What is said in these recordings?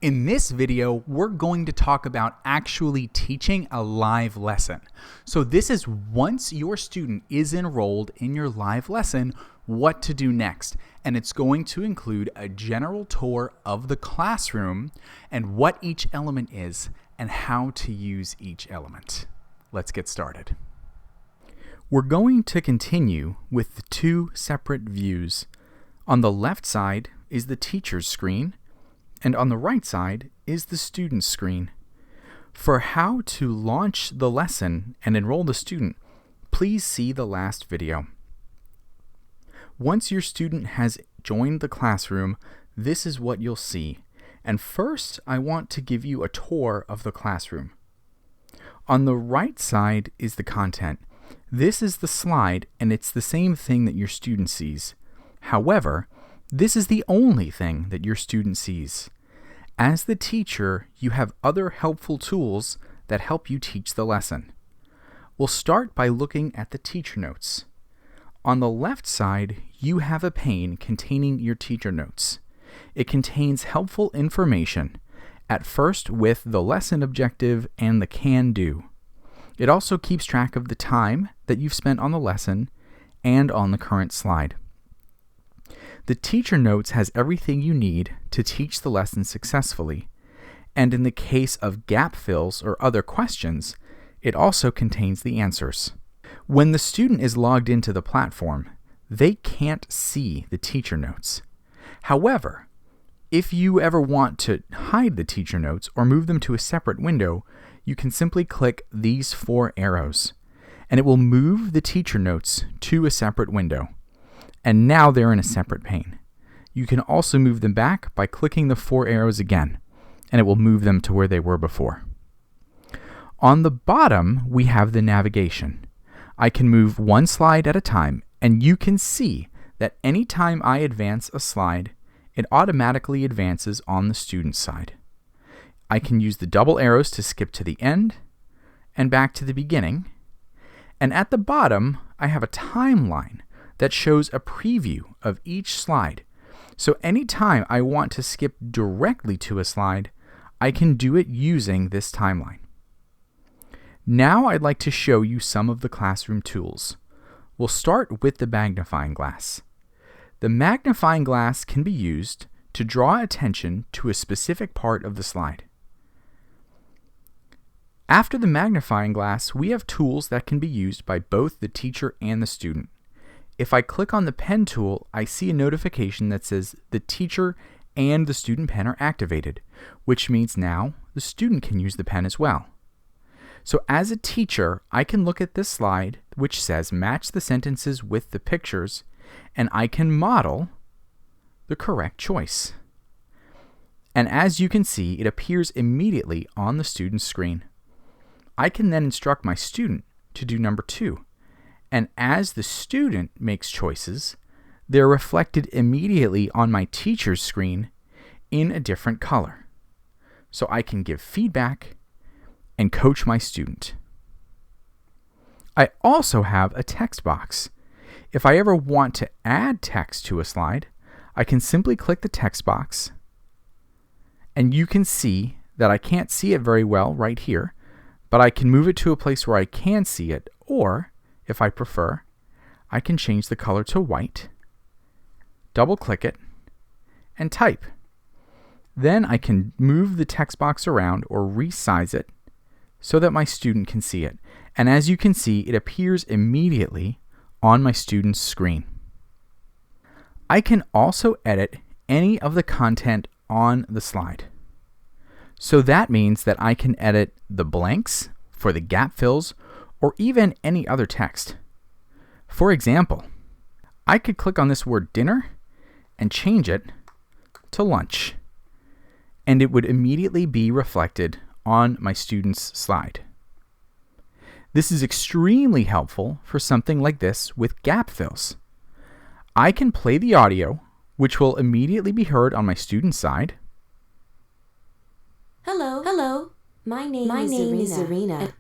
In this video, we're going to talk about actually teaching a live lesson. So this is once your student is enrolled in your live lesson, what to do next. And it's going to include a general tour of the classroom and what each element is and how to use each element. Let's get started. We're going to continue with the two separate views. On the left side is the teacher's screen, and on the right side is the student's screen. For how to launch the lesson and enroll the student, please see the last video. Once your student has joined the classroom, this is what you'll see. And first, I want to give you a tour of the classroom. On the right side is the content. This is the slide, and it's the same thing that your student sees. However, this is the only thing that your student sees. As the teacher, you have other helpful tools that help you teach the lesson. We'll start by looking at the teacher notes. On the left side, you have a pane containing your teacher notes. It contains helpful information, at first with the lesson objective and the can-do. It also keeps track of the time that you've spent on the lesson and on the current slide. The teacher notes has everything you need to teach the lesson successfully, and in the case of gap fills or other questions, it also contains the answers. When the student is logged into the platform, they can't see the teacher notes. However, if you ever want to hide the teacher notes or move them to a separate window, you can simply click these 4 arrows, and it will move the teacher notes to a separate window. And now they're in a separate pane. You can also move them back by clicking the 4 arrows again, and it will move them to where they were before. On the bottom, we have the navigation. I can move one slide at a time, and you can see that anytime I advance a slide, it automatically advances on the student side. I can use the double arrows to skip to the end and back to the beginning. And at the bottom, I have a timeline that shows a preview of each slide. So anytime I want to skip directly to a slide, I can do it using this timeline. Now I'd like to show you some of the classroom tools. We'll start with the magnifying glass. The magnifying glass can be used to draw attention to a specific part of the slide. After the magnifying glass, we have tools that can be used by both the teacher and the student. If I click on the pen tool, I see a notification that says the teacher and the student pen are activated, which means now the student can use the pen as well. So as a teacher, I can look at this slide, which says match the sentences with the pictures, and I can model the correct choice. And as you can see, it appears immediately on the student's screen. I can then instruct my student to do number 2. And as the student makes choices, they're reflected immediately on my teacher's screen in a different color. So I can give feedback and coach my student. I also have a text box. If I ever want to add text to a slide, I can simply click the text box, and you can see that I can't see it very well right here, but I can move it to a place where I can see it, or if I prefer, I can change the color to white, double-click it, and type. Then I can move the text box around or resize it so that my student can see it. And as you can see, it appears immediately on my student's screen. I can also edit any of the content on the slide. So that means that I can edit the blanks for the gap fills or even any other text. For example, I could click on this word dinner and change it to lunch, and it would immediately be reflected on my student's slide. This is extremely helpful for something like this with gap fills. I can play the audio, which will immediately be heard on my student's side. Hello. My name is Zarina.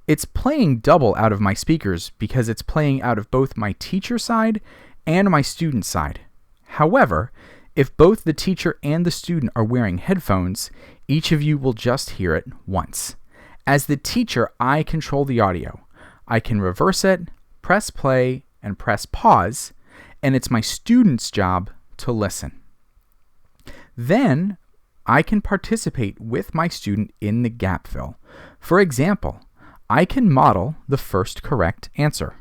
It's playing double out of my speakers because it's playing out of both my teacher side and my student side. However, If both the teacher and the student are wearing headphones, each of you will just hear it once. As the teacher, I control the audio. I can reverse it, press play, and press pause, and it's my student's job to listen. Then I can participate with my student in the gap fill. For example, I can model the first correct answer.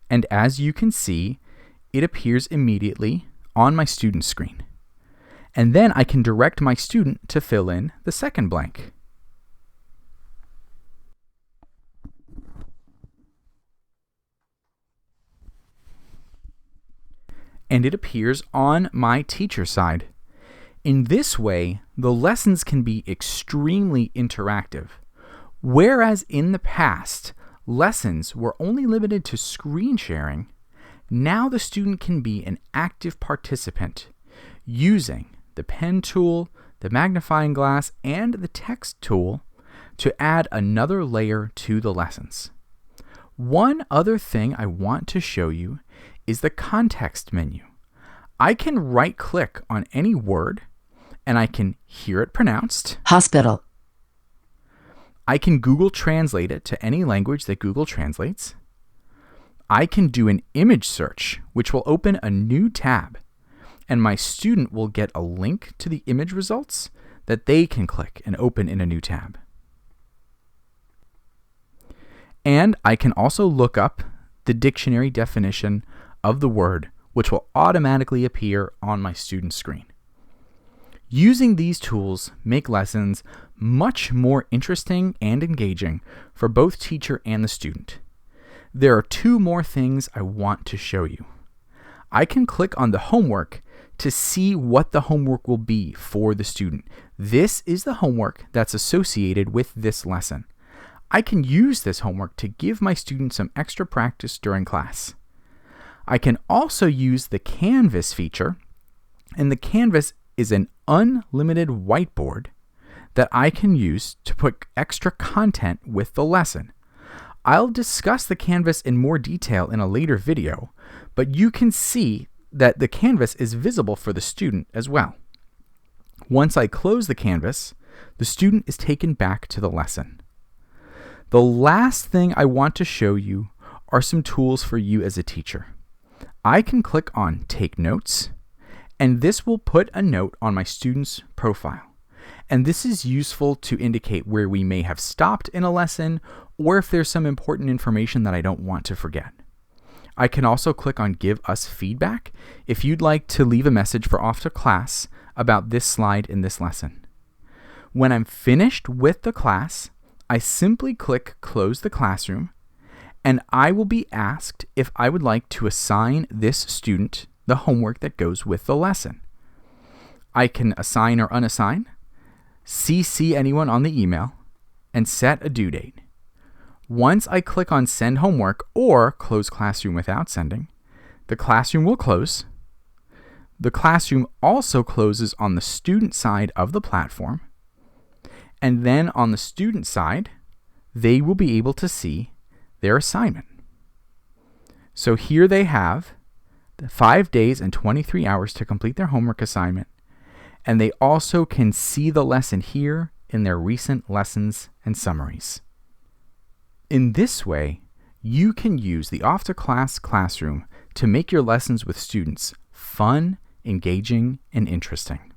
And as you can see, it appears immediately on my student's screen. And then I can direct my student to fill in the second blank. And it appears on my teacher side. In this way, the lessons can be extremely interactive. Whereas in the past, lessons were only limited to screen sharing, now the student can be an active participant using the pen tool, the magnifying glass, and the text tool to add another layer to the lessons. One other thing I want to show you is the context menu. I can right-click on any word and I can hear it pronounced. Hospital. I can Google Translate it to any language that Google translates. I can do an image search, which will open a new tab, and my student will get a link to the image results that they can click and open in a new tab. And I can also look up the dictionary definition of the word, which will automatically appear on my student's screen. Using these tools make lessons much more interesting and engaging for both teacher and the student. There are two more things I want to show you. I can click on the homework to see what the homework will be for the student. This is the homework that's associated with this lesson. I can use this homework to give my students some extra practice during class. I can also use the Canvas feature, and the Canvas is an unlimited whiteboard that I can use to put extra content with the lesson. I'll discuss the Canvas in more detail in a later video, but you can see that the Canvas is visible for the student as well. Once I close the Canvas, the student is taken back to the lesson. The last thing I want to show you are some tools for you as a teacher. I can click on Take Notes, and this will put a note on my student's profile. And this is useful to indicate where we may have stopped in a lesson or if there's some important information that I don't want to forget. I can also click on Give Us Feedback if you'd like to leave a message for Off to Class about this slide in this lesson. When I'm finished with the class, I simply click Close the Classroom, and I will be asked if I would like to assign this student the homework that goes with the lesson. I can assign or unassign, CC anyone on the email, and set a due date. Once I click on Send Homework or Close Classroom without sending, the classroom will close. The classroom also closes on the student side of the platform, and then on the student side, they will be able to see their assignment. So here they have the 5 days and 23 hours to complete their homework assignment, and they also can see the lesson here in their recent lessons and summaries. In this way, you can use the Off to Class classroom to make your lessons with students fun, engaging, and interesting.